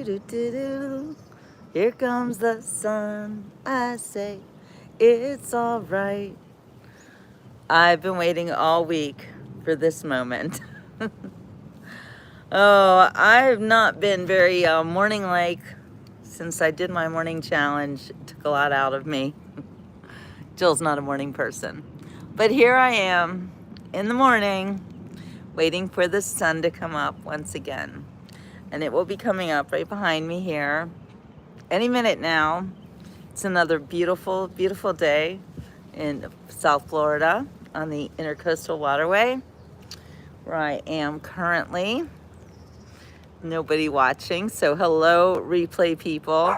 do do do. Here comes the sun. I say it's all right. I've been waiting all week for this moment. Oh, I've not been very morning-like since I did my morning challenge. It took a lot out of me. Jill's not a morning person. But here I am in the morning waiting for the sun to come up once again. And it will be coming up right behind me here any minute now. It's another beautiful, beautiful day in South Florida on the Intercoastal Waterway where I am currently. Nobody watching, so hello replay people.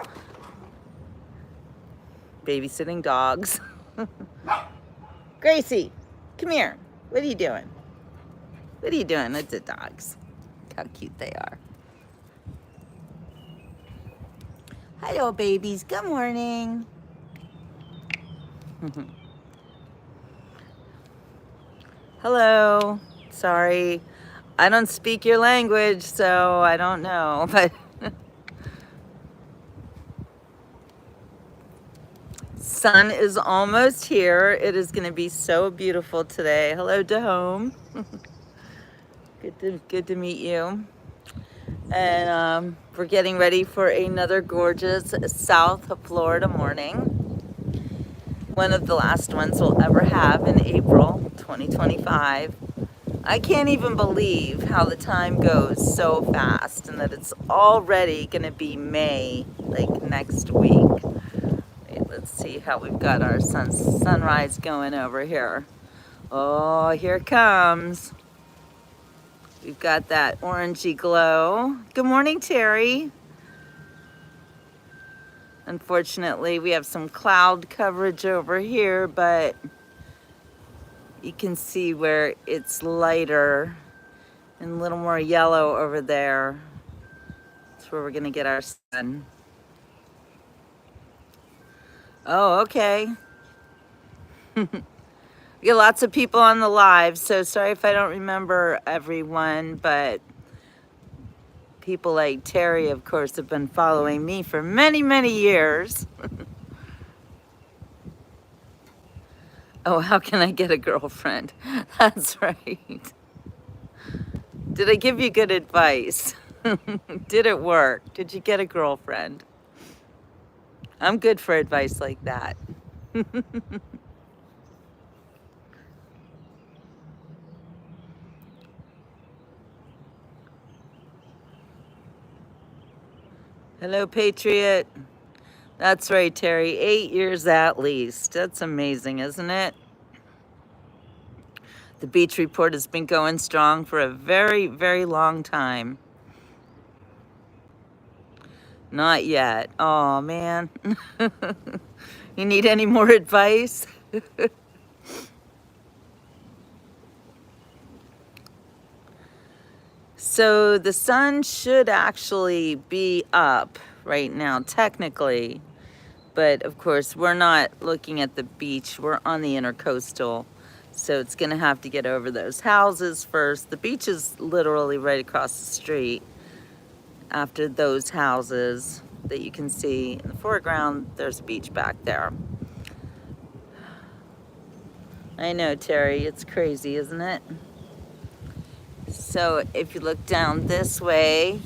Babysitting dogs. Gracie, come here. What are you doing? What are you doing with the dogs? Look how cute they are. Hello, babies. Good morning. Hello. Sorry. I don't speak your language, so I don't know, but sun is almost here. It is going to be so beautiful today. Hello, Dahome. Good to meet you. And we're getting ready for another gorgeous South Florida morning. One of the last ones we'll ever have in April 2025. I can't even believe how the time goes so fast and that it's already going to be May, like next week. Wait, let's see how we've got our sunrise going over here. Oh, here it comes. We've got that orangey glow. Good morning, Terry. Unfortunately, we have some cloud coverage over here, but you can see where it's lighter and a little more yellow over there. That's where we're gonna get our sun. Oh, okay. We got lots of people on the live, so sorry if I don't remember everyone, but people like Terry, of course, have been following me for many, many years. Oh, how can I get a girlfriend? That's right. Did I give you good advice? Did it work? Did you get a girlfriend? I'm good for advice like that. Hello, Patriot. That's right, Terry. 8 years at least. That's amazing, isn't it? The Beach Report has been going strong for a very, very long time. Not yet. Oh, man. You need any more advice? So the sun should actually be up right now, technically. But of course, we're not looking at the beach. We're on the Intercoastal. So it's going to have to get over those houses first. The beach is literally right across the street. After those houses that you can see in the foreground, there's a beach back there. I know, Terry, it's crazy, isn't it? So if you look down this way,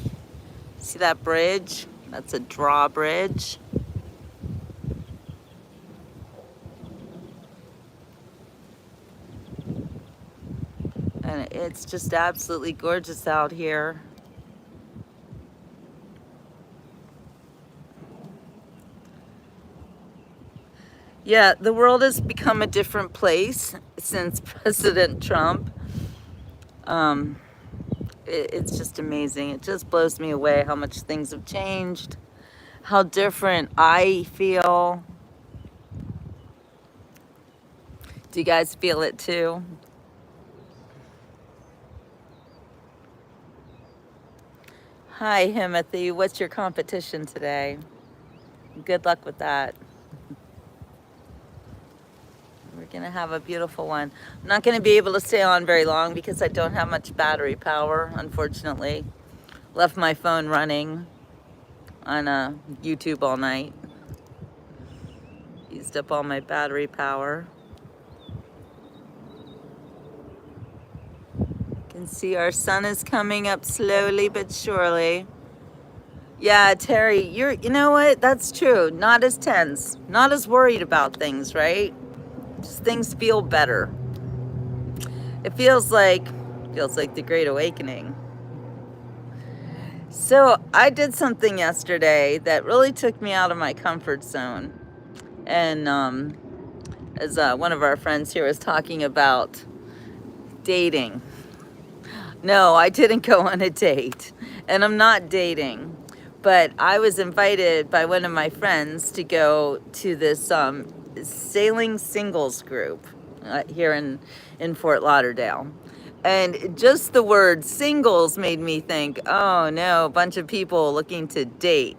see that bridge? That's a drawbridge. And it's just absolutely gorgeous out here. Yeah, the world has become a different place since President Trump. It's just amazing. It just blows me away how much things have changed, how different I feel. Do you guys feel it too? Hi, Timothy. What's your competition today? Good luck with that. We're gonna have a beautiful one. I'm not gonna be able to stay on very long because I don't have much battery power, unfortunately. Left my phone running. on YouTube all night. Used up all my battery power. You can see our sun is coming up slowly but surely. Yeah, Terry, you know what? That's true. Not as tense, not as worried about things, right? Just things feel better. It feels like the Great Awakening. So I did something yesterday that really took me out of my comfort zone. And as one of our friends here was talking about dating. No, I didn't go on a date, and I'm not dating. But I was invited by one of my friends to go to this sailing singles group here in Fort Lauderdale. And just the word singles made me think, oh no, a bunch of people looking to date.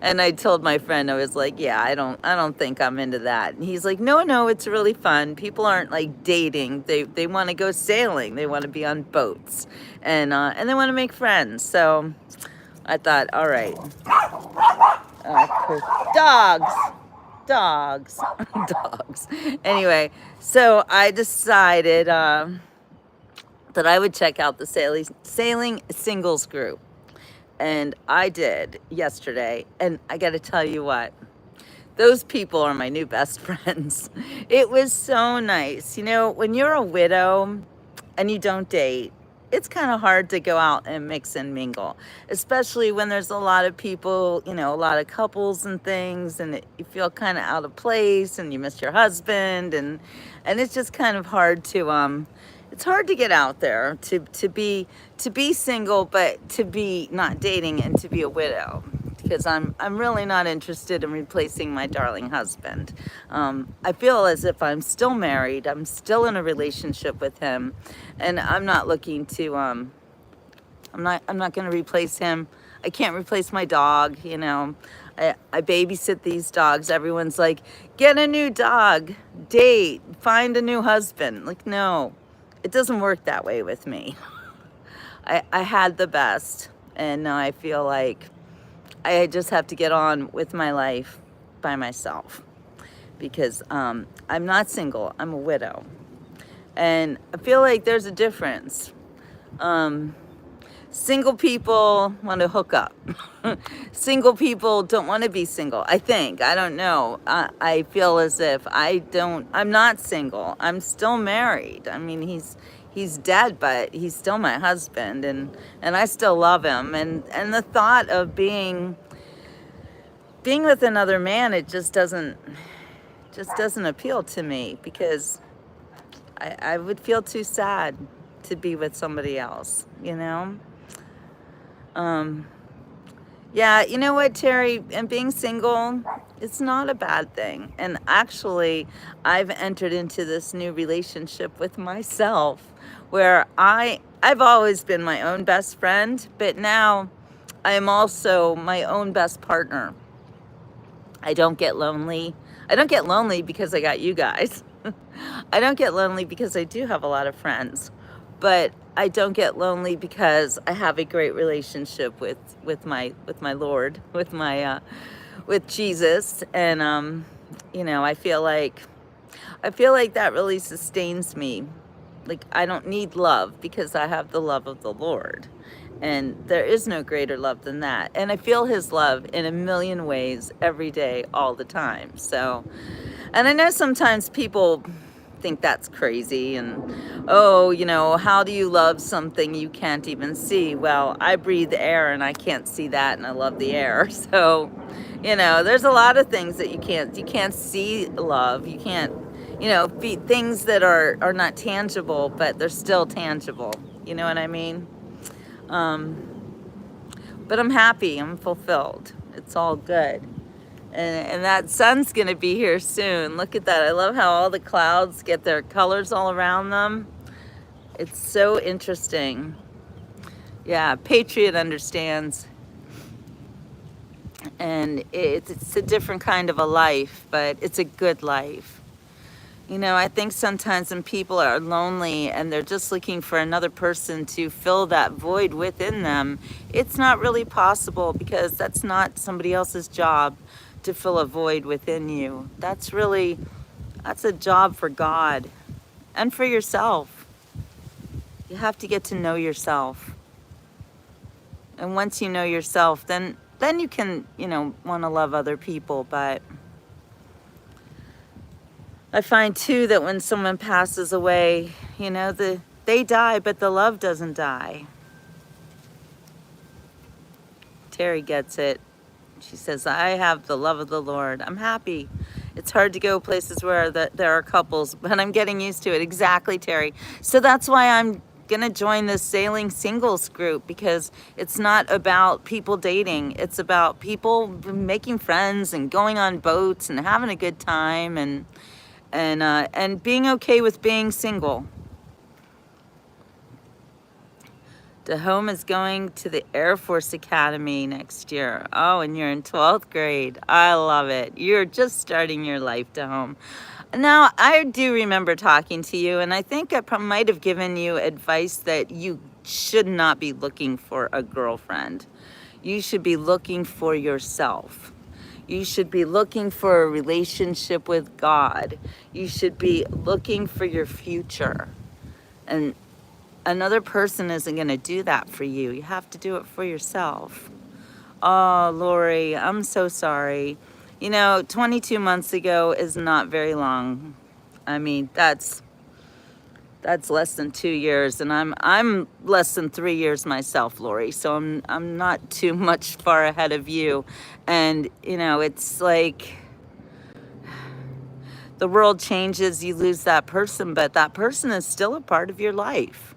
And I told my friend, I was like, yeah, I don't think I'm into that. And he's like, no, it's really fun. People aren't like dating. They want to go sailing. They want to be on boats, and they want to make friends. So I thought, all right, dogs, dogs. Anyway, so I decided that I would check out the sailing singles group. And I did yesterday, and I got to tell you what, those people are my new best friends. It was so nice. You know, when you're a widow and you don't date, it's kind of hard to go out and mix and mingle, especially when there's a lot of people, you know, a lot of couples and things, and you feel kind of out of place, and you miss your husband, and it's just kind of hard to it's hard to get out there to be single, but to be not dating and to be a widow, because I'm really not interested in replacing my darling husband. I feel as if I'm still married. I'm still in a relationship with him, and I'm not looking to I'm not going to replace him. I can't replace my dog, you know. I babysit these dogs. Everyone's like, get a new dog, date, find a new husband. Like, no. It doesn't work that way with me. I had the best, and now I feel like I just have to get on with my life by myself, because I'm not single, I'm a widow. And I feel like there's a difference. Single people want to hook up. Single people don't want to be single, I think. I don't know. I feel as if I'm not single. I'm still married. I mean, he's dead, but he's still my husband, and I still love him. And the thought of being with another man, it just doesn't appeal to me, because I would feel too sad to be with somebody else, you know? Yeah, you know what, Terry, and being single, it's not a bad thing. And actually, I've entered into this new relationship with myself, where I've always been my own best friend, but now I am also my own best partner. I don't get lonely. I don't get lonely because I got you guys. I don't get lonely because I do have a lot of friends. But I don't get lonely because I have a great relationship with my Lord, with Jesus, and you know, I feel like that really sustains me. Like, I don't need love because I have the love of the Lord, and there is no greater love than that. And I feel His love in a million ways every day, all the time. So, and I know sometimes people think that's crazy, and oh, you know, how do you love something you can't even see? Well, I breathe air and I can't see that, and I love the air. So, you know, there's a lot of things that you can't see love. You can't, you know, be things that are not tangible, but they're still tangible. You know what I mean? But I'm happy, I'm fulfilled. It's all good. And that sun's gonna be here soon. Look at that. I love how all the clouds get their colors all around them. It's so interesting. Yeah, Patriot understands. And it's a different kind of a life, but it's a good life. You know, I think sometimes when people are lonely and they're just looking for another person to fill that void within them, it's not really possible, because that's not somebody else's job to fill a void within you. That's a job for God and for yourself. You have to get to know yourself. And once you know yourself, then you can, want to love other people. But I find too that when someone passes away, they die, but the love doesn't die. Terry gets it. She says, I have the love of the Lord. I'm happy. It's hard to go places where there are couples, but I'm getting used to it. Exactly, Terry. So that's why I'm going to join this sailing singles group, because it's not about people dating. It's about people making friends and going on boats and having a good time and being okay with being single. Dahome is going to the Air Force Academy next year. Oh, and you're in 12th grade. I love it. You're just starting your life, Dahome. Now, I do remember talking to you, and I think I might have given you advice that you should not be looking for a girlfriend. You should be looking for yourself. You should be looking for a relationship with God. You should be looking for your future. And another person isn't going to do that for you. You have to do it for yourself. Oh, Lori, I'm so sorry. 22 months ago is not very long. I mean, that's less than 2 years, and I'm less than 3 years myself, Lori. So I'm not too much far ahead of you. And it's like the world changes, you lose that person, but that person is still a part of your life.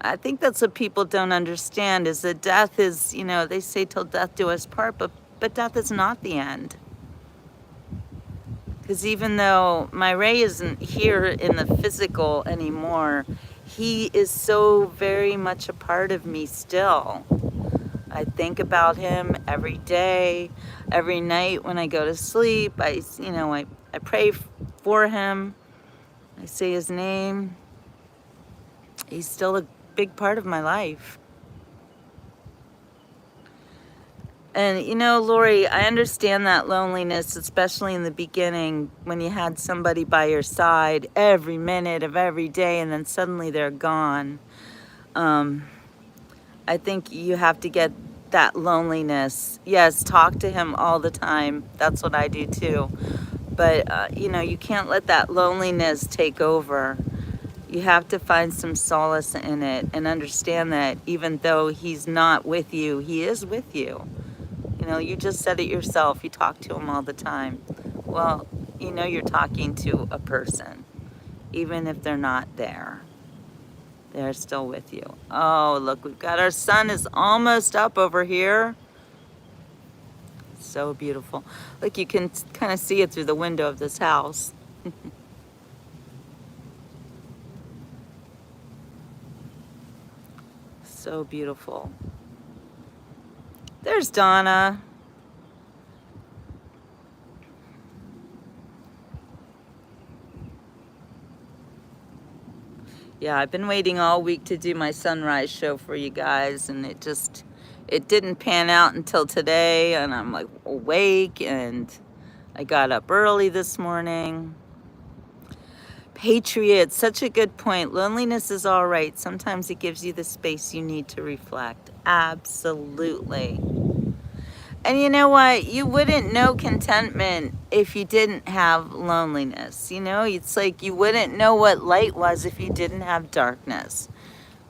I think that's what people don't understand, is that death is, they say till death do us part, but death is not the end. Because even though my Ray isn't here in the physical anymore, he is so very much a part of me still. I think about him every day, every night when I go to sleep. I pray for him. I say his name. He's still a big part of my life. And Lori, I understand that loneliness, especially in the beginning when you had somebody by your side every minute of every day, and then suddenly they're gone. I think you have to get that loneliness. Yes, talk to him all the time. That's what I do too. But, you can't let that loneliness take over. You have to find some solace in it and understand that even though he's not with you, he is with you. You just said it yourself. You talk to him all the time. Well, you're talking to a person. Even if they're not there, they're still with you. Oh, look, we've got our sun is almost up over here. So beautiful. Look, you can kind of see it through the window of this house. So beautiful. There's Donna. Yeah, I've been waiting all week to do my sunrise show for you guys, and it didn't pan out until today, and I'm like awake, and I got up early this morning. Patriot, such a good point. Loneliness is all right. Sometimes it gives you the space you need to reflect. Absolutely. And you know what? You wouldn't know contentment if you didn't have loneliness. It's like you wouldn't know what light was if you didn't have darkness.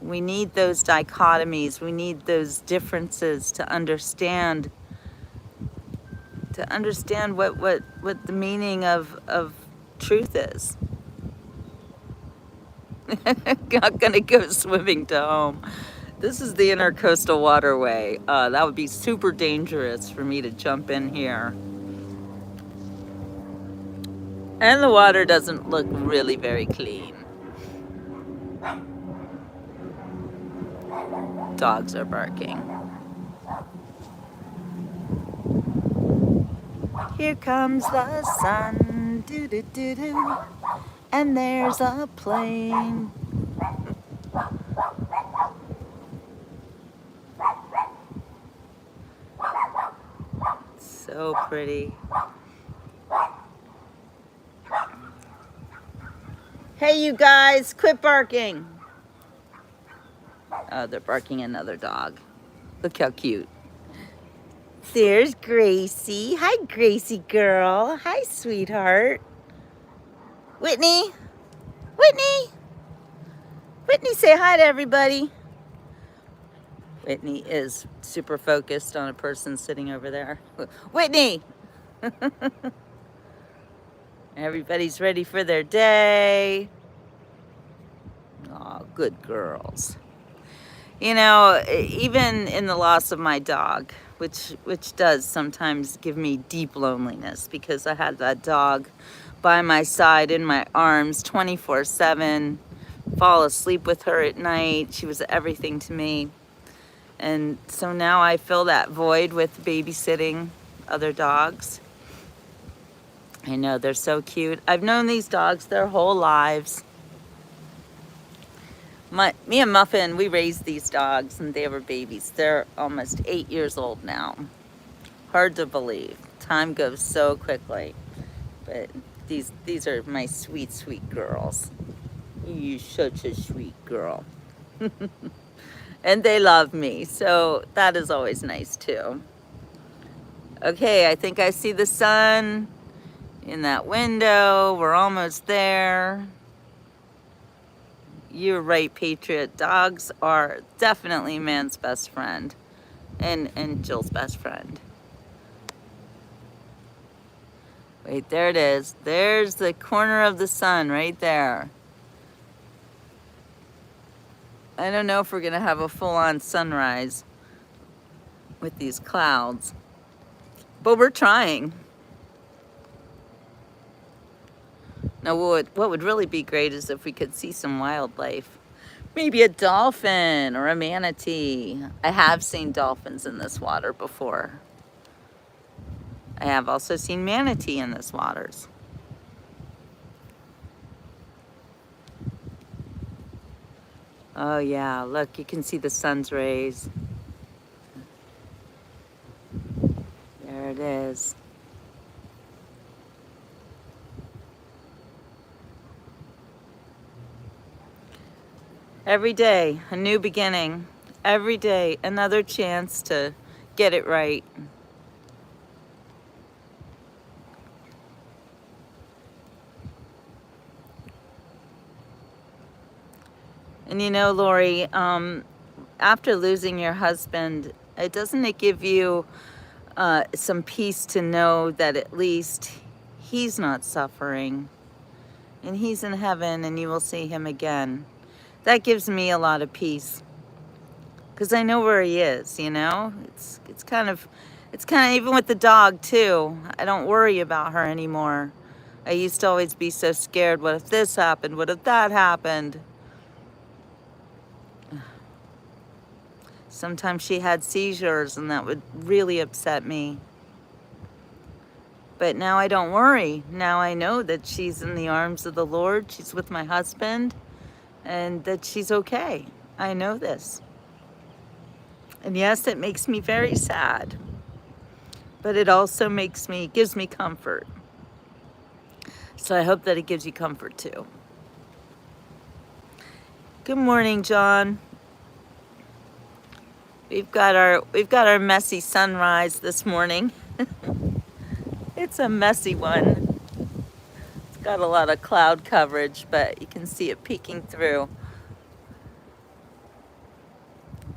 We need those dichotomies. We need those differences to understand what the meaning of truth is. Not gonna go swimming to home. This is the Intercoastal Waterway. That would be super dangerous for me to jump in here. And the water doesn't look really very clean. Dogs are barking. Here comes the sun. Do do do do. And there's a plane. So pretty. Hey, you guys, quit barking. Oh, they're barking at another dog. Look how cute. There's Gracie. Hi, Gracie girl. Hi, sweetheart. Whitney. Whitney. Whitney, say hi to everybody. Whitney is super focused on a person sitting over there. Whitney. Everybody's ready for their day. Oh, good girls. You know, even in the loss of my dog, which does sometimes give me deep loneliness, because I had that dog by my side in my arms 24/7, fall asleep with her at night. She was everything to me. And so now I fill that void with babysitting other dogs. I know, they're so cute. I've known these dogs their whole lives. Me and Muffin, we raised these dogs and they were babies. They're almost 8 years old now. Hard to believe. Time goes so quickly. But these are my sweet, sweet girls. You're such a sweet girl. And they love me, so that is always nice too. Okay, I think I see the sun in that window. We're almost there. You're right, Patriot. Dogs are definitely man's best friend, and Jill's best friend. Wait, there it is. There's the corner of the sun right there. I don't know if we're gonna have a full-on sunrise with these clouds, but we're trying. Now, what would really be great is if we could see some wildlife. Maybe a dolphin or a manatee. I have seen dolphins in this water before. I have also seen manatee in this waters. Oh yeah, look, you can see the sun's rays. There it is. Every day, a new beginning. Every day, another chance to get it right. And you know, Lori, after losing your husband, doesn't it give you some peace to know that at least he's not suffering and he's in heaven and you will see him again? That gives me a lot of peace, because I know where he is, you know? It's kind of even with the dog too. I don't worry about her anymore. I used to always be so scared. What if this happened? What if that happened? Sometimes she had seizures and that would really upset me. But now I don't worry. Now I know that she's in the arms of the Lord. She's with my husband and that she's okay. I know this. And yes, it makes me very sad, but it also gives me comfort. So I hope that it gives you comfort too. Good morning, John. We've got our messy sunrise this morning. It's a messy one. It's got a lot of cloud coverage, but you can see it peeking through.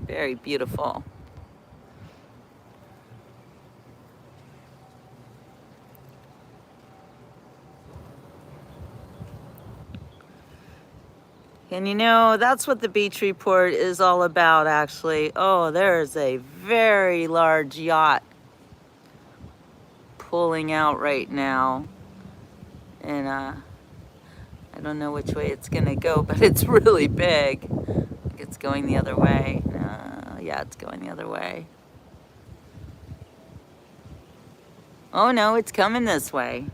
Very beautiful. And you know, that's what the beach report is all about, actually. Oh, there's a very large yacht pulling out right now. And I don't know which way it's gonna go, but it's really big. I think it's going the other way. Yeah, it's going the other way. Oh no, it's coming this way.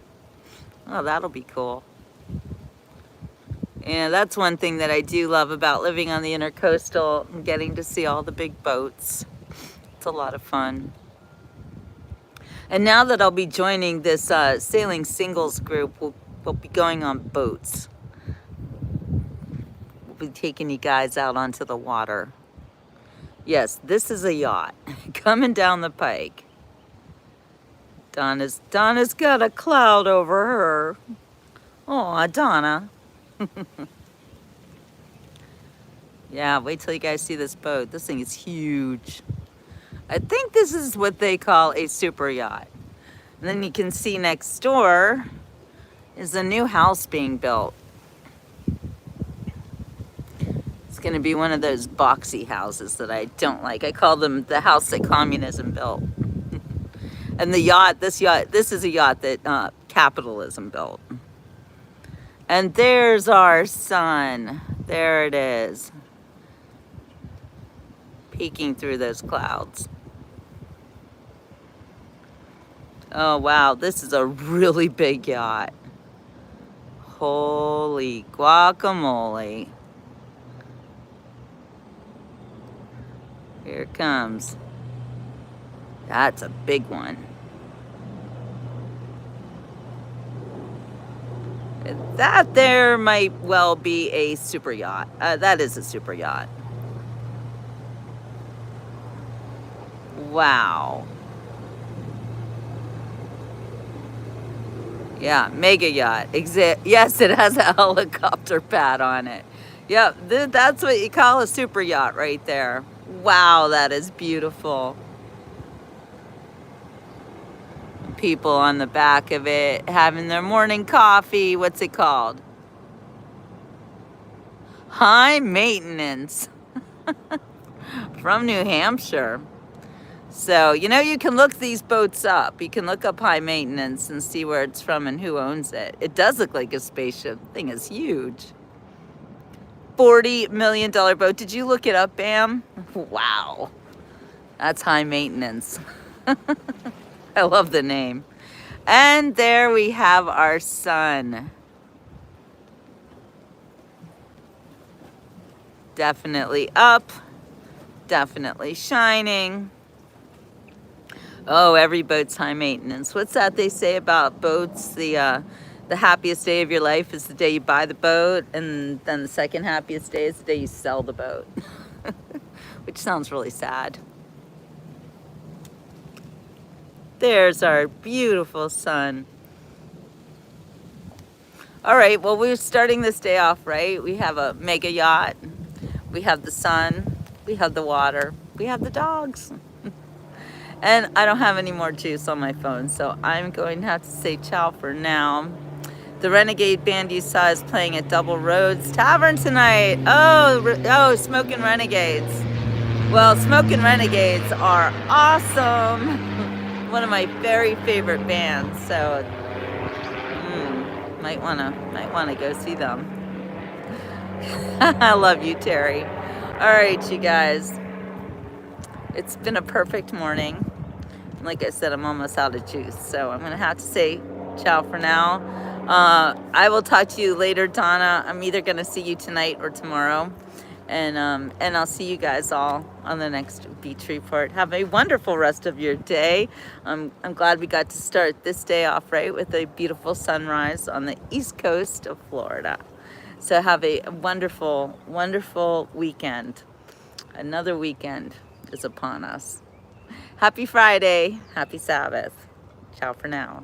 Oh, that'll be cool. Yeah, that's one thing that I do love about living on the intercoastal and getting to see all the big boats. It's a lot of fun. And now that I'll be joining this sailing singles group, we'll be going on boats. We'll be taking you guys out onto the water. Yes, this is a yacht coming down the pike. Donna's got a cloud over her. Oh, Donna. Yeah, wait till you guys see this boat. This thing is huge. I think this is what they call a super yacht. And then you can see next door is a new house being built. It's going to be one of those boxy houses that I don't like. I call them the house that communism built. And the yacht, this is a yacht that capitalism built. And there's our sun. There it is. Peeking through those clouds. Oh, wow. This is a really big yacht. Holy guacamole. Here it comes. That's a big one. That there might well be a super yacht. That is a super yacht. Wow. Yeah, mega yacht. Yes, it has a helicopter pad on it. Yep, that's what you call a super yacht right there. Wow, that is beautiful. People on the back of it having their morning coffee. What's it called? High Maintenance. From New Hampshire. So, you know, you can look these boats up. You can look up High Maintenance and see where it's from and who owns it. It does look like a spaceship. The thing is huge. $40 million boat. Did you look it up, Bam? Wow. That's High Maintenance. I love the name. And there we have our sun. Definitely up. Definitely shining. Oh, every boat's high maintenance. What's that they say about boats? The happiest day of your life is the day you buy the boat, and then the second happiest day is the day you sell the boat. Which sounds really sad. There's our beautiful sun. All right, well, we're starting this day off right. We have a mega yacht. We have the sun. We have the water. We have the dogs. And I don't have any more juice on my phone, so I'm going to have to say ciao for now. The Renegade band you saw is playing at Double Roads Tavern tonight. Oh, Smokin' Renegades. Well, Smokin' Renegades are awesome. One of my very favorite bands, so might wanna go see them. I love you, Terry. All right, you guys. It's been a perfect morning. Like I said, I'm almost out of juice, so I'm gonna have to say ciao for now. I will talk to you later, Donna. I'm either gonna see you tonight or tomorrow, and I'll see you guys all on the next beach report. Have a wonderful rest of your day. I'm glad we got to start this day off right with a beautiful sunrise on the east coast of Florida. So have a wonderful, wonderful weekend. Another weekend is upon us. Happy Friday. Happy Sabbath. Ciao for now.